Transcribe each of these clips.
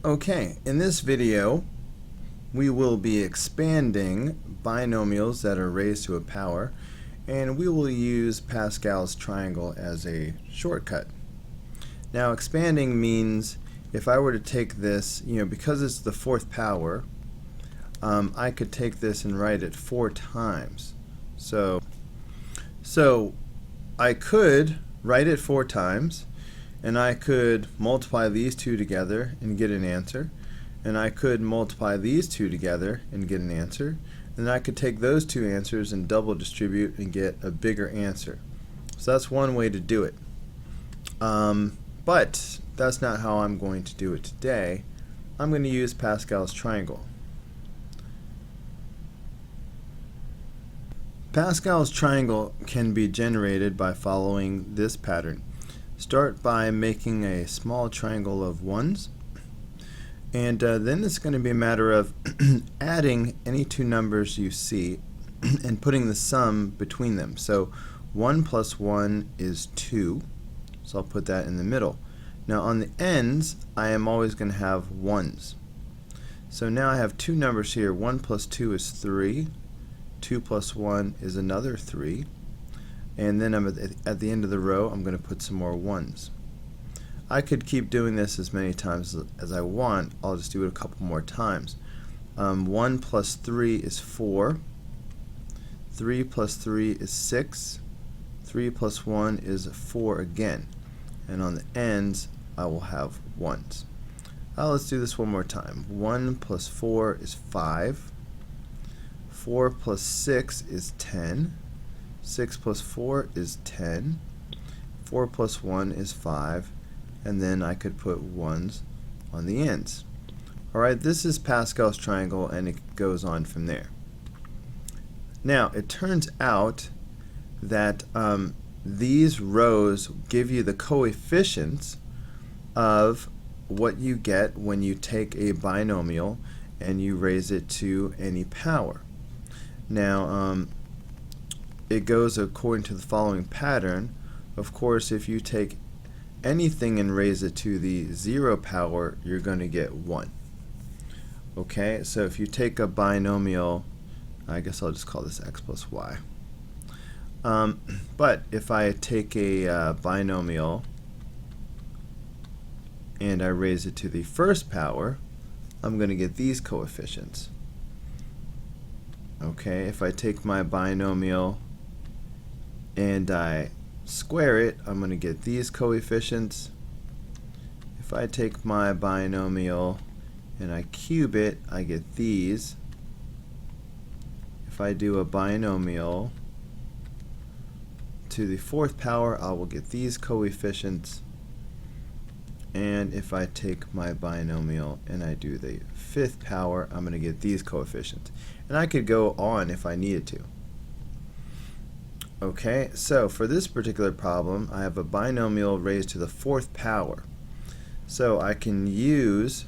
Okay, in this video we will be expanding binomials that are raised to a power, and we will use Pascal's triangle as a shortcut. Now expanding means if I were to take this, because it's the fourth power, I could take this and write it 4 times. So I could write it 4 times, and I could multiply these two together and get an answer, and I could multiply these two together and get an answer, and I could take those two answers and double distribute and get a bigger answer. So that's one way to do it. But that's not how I'm going to do it today. I'm going to use Pascal's triangle. Pascal's triangle can be generated by following this pattern. Start by making a small triangle of ones, and then it's going to be a matter of adding any two numbers you see and putting the sum between them. So 1 plus 1 is 2, so I'll put that in the middle. Now on the ends I am always going to have ones. So now I have two numbers here. 1 plus 2 is 3, 2 plus 1 is another 3, and then at the end of the row I'm going to put some more ones. I could keep doing this as many times as I want. I'll just do it a couple more times. 1 plus 3 is 4, 3 plus 3 is 6, 3 plus 1 is 4 again, and on the ends I will have ones. Let's do this one more time. 1 plus 4 is 5, 4 plus 6 is 10, 6 plus 4 is 10, 4 plus 1 is 5, and then I could put ones on the ends. Alright, this is Pascal's triangle, and it goes on from there. Now, it turns out that these rows give you the coefficients of what you get when you take a binomial and you raise it to any power. Now, it goes according to the following pattern. Of course, if you take anything and raise it to the 0 power, you're going to get 1. Okay, so if you take a binomial, I guess I'll just call this x plus y. But if I take a binomial and I raise it to the first power, I'm going to get these coefficients. Okay, if I take my binomial and I square it, I'm going to get these coefficients. If I take my binomial and I cube it, I get these. If I do a binomial to the fourth power, I will get these coefficients. And if I take my binomial and I do the fifth power, I'm going to get these coefficients. And I could go on if I needed to. Okay, so for this particular problem, I have a binomial raised to the fourth power. So I can use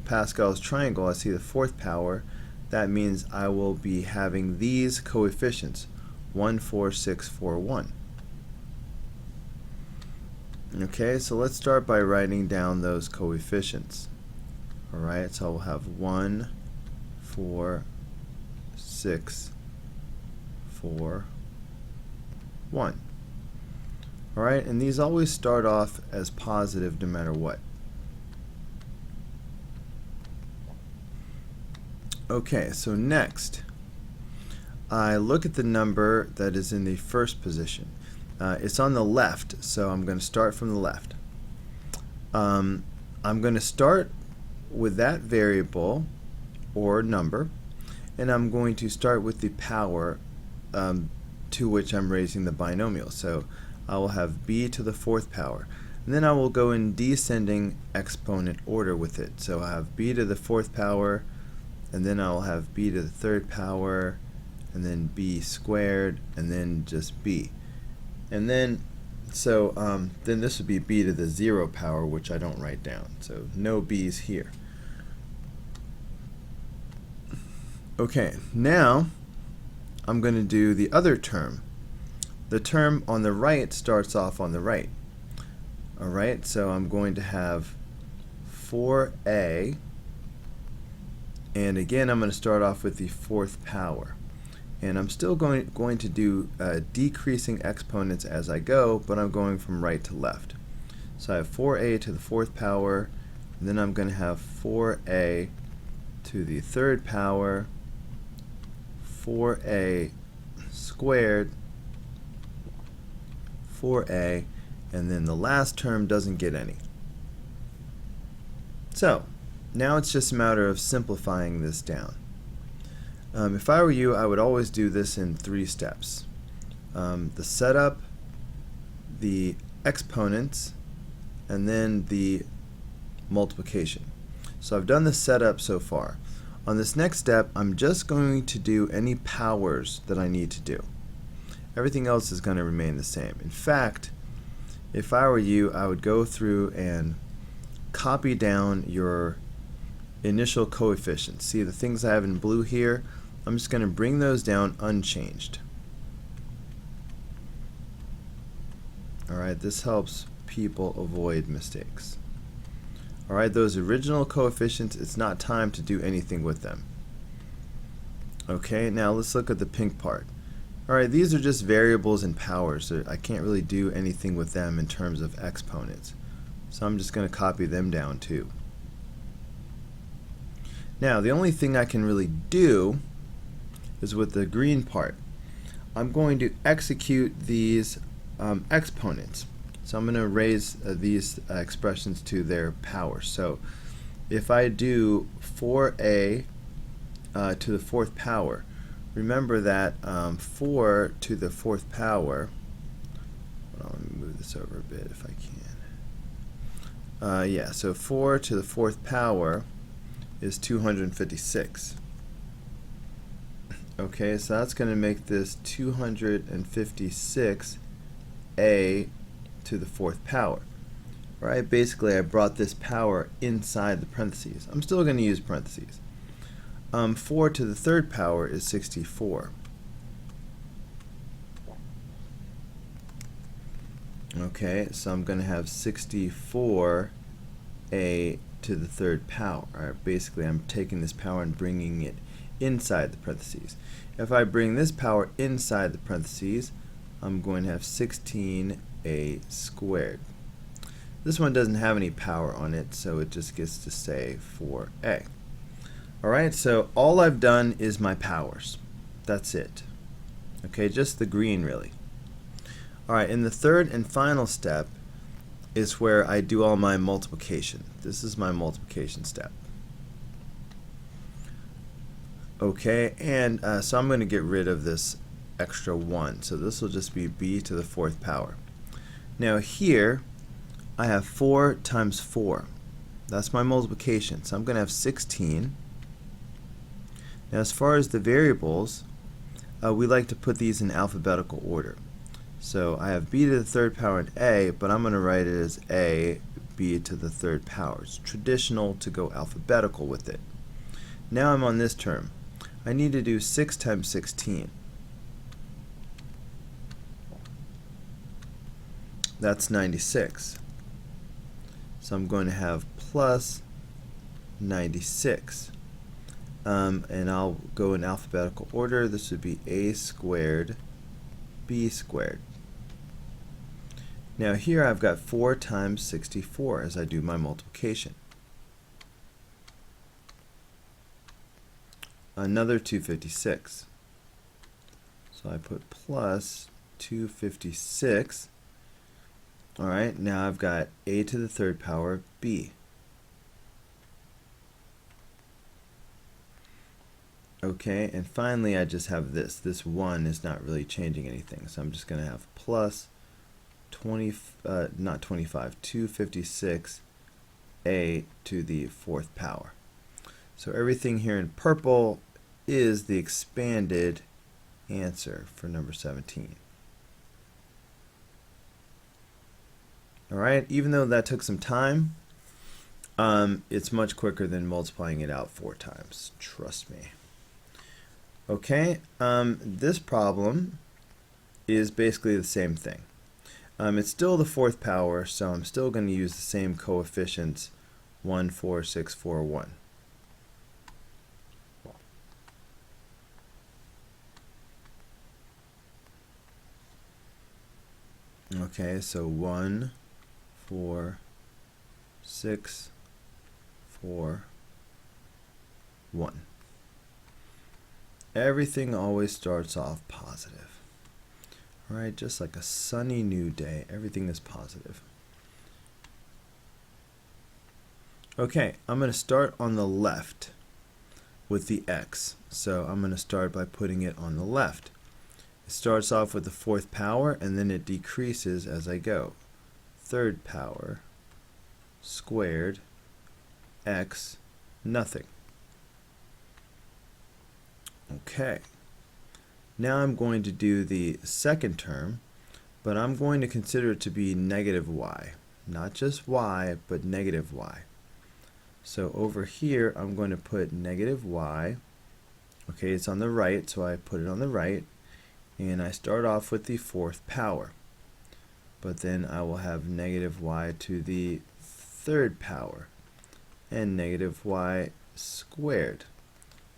Pascal's triangle. I see the fourth power. That means I will be having these coefficients, 1, 4, 6, 4, 1. Okay, so let's start by writing down those coefficients. Alright, so we'll have 1, 4, 6, 4, 1. Alright, and these always start off as positive no matter what. Okay, so next, I look at the number that is in the first position. It's on the left, so I'm going to start from the left. I'm going to start with that variable or number, and I'm going to start with the power to which I'm raising the binomial. So I will have b to the fourth power, and then I will go in descending exponent order with it. So I have b to the fourth power, and then I'll have b to the third power, and then b squared, and then just b. And then, then this would be b to the 0 power, which I don't write down. So no b's here. Okay, now I'm going to do the other term. The term on the right starts off on the right. Alright, so I'm going to have 4a, and again I'm going to start off with the fourth power. And I'm still going to do decreasing exponents as I go, but I'm going from right to left. So I have 4a to the fourth power, and then I'm going to have 4a to the third power, 4a squared, 4a, and then the last term doesn't get any. So now it's just a matter of simplifying this down. If I were you, I would always do this in 3 steps. The setup, the exponents, and then the multiplication. So I've done the setup so far. On this next step, I'm just going to do any powers that I need to do. Everything else is going to remain the same. In fact, if I were you, I would go through and copy down your initial coefficients. See the things I have in blue here? I'm just going to bring those down unchanged. Alright, this helps people avoid mistakes. Alright, those original coefficients, it's not time to do anything with them. Okay, now let's look at the pink part. Alright, these are just variables and powers. So I can't really do anything with them in terms of exponents. So I'm just going to copy them down too. Now, the only thing I can really do is with the green part. I'm going to execute these exponents. So I'm going to raise these expressions to their power. So if I do 4a to the fourth power, remember that 4 to the fourth power, hold on, let me move this over a bit if I can. Yeah, so 4 to the fourth power is 256. Okay, so that's going to make this 256a to the fourth power. Right? Basically, I brought this power inside the parentheses. I'm still going to use parentheses. 4 to the third power is 64. Okay, so I'm going to have 64a to the third power. Right, basically, I'm taking this power and bringing it inside the parentheses. If I bring this power inside the parentheses, I'm going to have 16a squared. This one doesn't have any power on it, so it just gets to say 4a. Alright, so all I've done is my powers. That's it. Okay, just the green really. Alright, and the third and final step is where I do all my multiplication. This is my multiplication step. Okay, and so I'm going to get rid of this extra 1. So this will just be b to the fourth power. Now here, I have 4 times 4. That's my multiplication. So I'm going to have 16. Now as far as the variables, we like to put these in alphabetical order. So I have b to the third power and a, but I'm going to write it as a, b to the third power. It's traditional to go alphabetical with it. Now I'm on this term. I need to do 6 times 16. That's 96. So I'm going to have plus 96. And I'll go in alphabetical order. This would be a squared, b squared. Now here I've got 4 times 64 as I do my multiplication. Another 256. So I put plus 256. Alright, now I've got a to the third power b. Okay, and finally I just have this. This 1 is not really changing anything, so I'm just going to have plus 256 a to the fourth power. So everything here in purple is the expanded answer for number 17. Alright, even though that took some time, it's much quicker than multiplying it out 4 times. Trust me. Okay, this problem is basically the same thing. It's still the fourth power, so I'm still going to use the same coefficients 1, 4, 6, 4, 1. Okay, so 1, 4, 6, 4, 1. Everything always starts off positive. All right, just like a sunny new day, everything is positive. Okay, I'm going to start on the left with the x. So I'm going to start by putting it on the left. It starts off with the fourth power, and then it decreases as I go. Third power squared x nothing. Okay. Now I'm going to do the second term, but I'm going to consider it to be negative y. Not just y, but negative y. So over here, I'm going to put negative y. Okay, it's on the right, so I put it on the right. And I start off with the fourth power. But then I will have negative y to the third power. And negative y squared.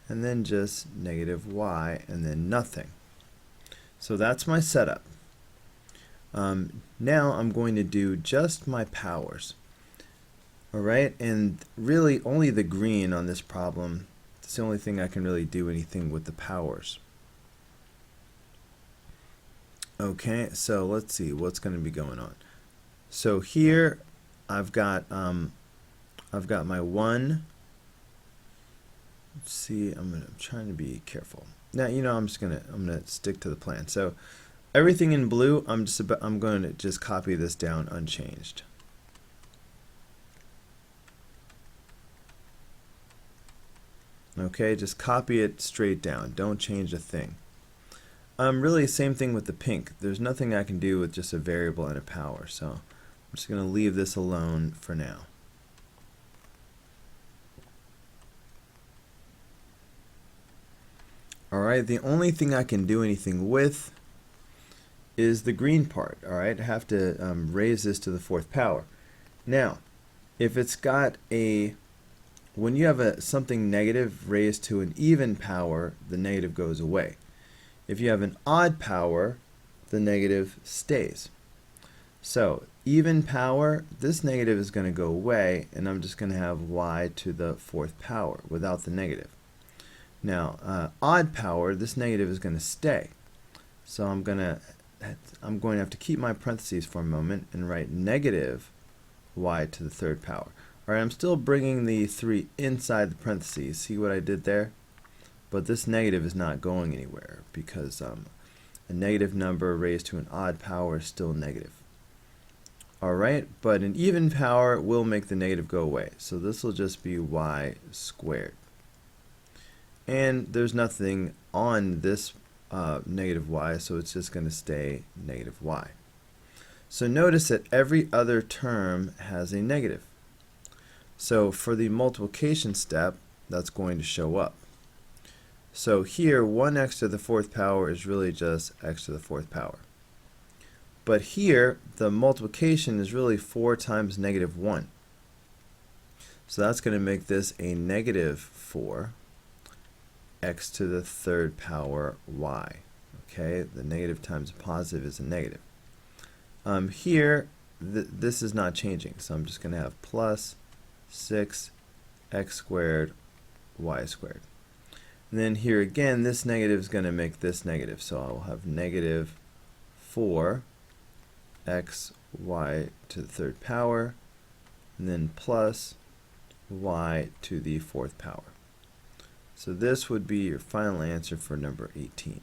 And then just negative y, and then nothing. So that's my setup. Now I'm going to do just my powers. Alright, and really only the green on this problem. It's the only thing I can really do anything with the powers. Okay, so let's see what's going to be going on. So here I've got my 1. Let's see, I'm trying to be careful. Now, I'm gonna stick to the plan. So everything in blue, I'm going to just copy this down unchanged. Okay, just copy it straight down. Don't change a thing. Really, same thing with the pink. There's nothing I can do with just a variable and a power, so I'm just going to leave this alone for now. Alright, the only thing I can do anything with is the green part. Alright, I have to raise this to the fourth power. Now, if it's got when you have something negative raised to an even power, the negative goes away. If you have an odd power, the negative stays. So, even power, this negative is going to go away, and I'm just going to have y to the fourth power without the negative. Now, odd power, this negative is going to stay. So I'm going to have to keep my parentheses for a moment and write negative y to the third power. Alright, I'm still bringing the 3 inside the parentheses. See what I did there? But this negative is not going anywhere because a negative number raised to an odd power is still negative. Alright, but an even power will make the negative go away. So this will just be y squared. And there's nothing on this negative y, so it's just going to stay negative y. So notice that every other term has a negative. So for the multiplication step, that's going to show up. So here, 1x to the fourth power is really just x to the fourth power. But here, the multiplication is really 4 times negative 1. So that's going to make this a negative 4 x to the third power y. Okay, the negative times a positive is a negative. Here, this is not changing, so I'm just going to have plus 6 x squared y squared. And then here again, this negative is going to make this negative, so I will have negative 4 x y to the third power, and then plus y to the fourth power. So this would be your final answer for number 18.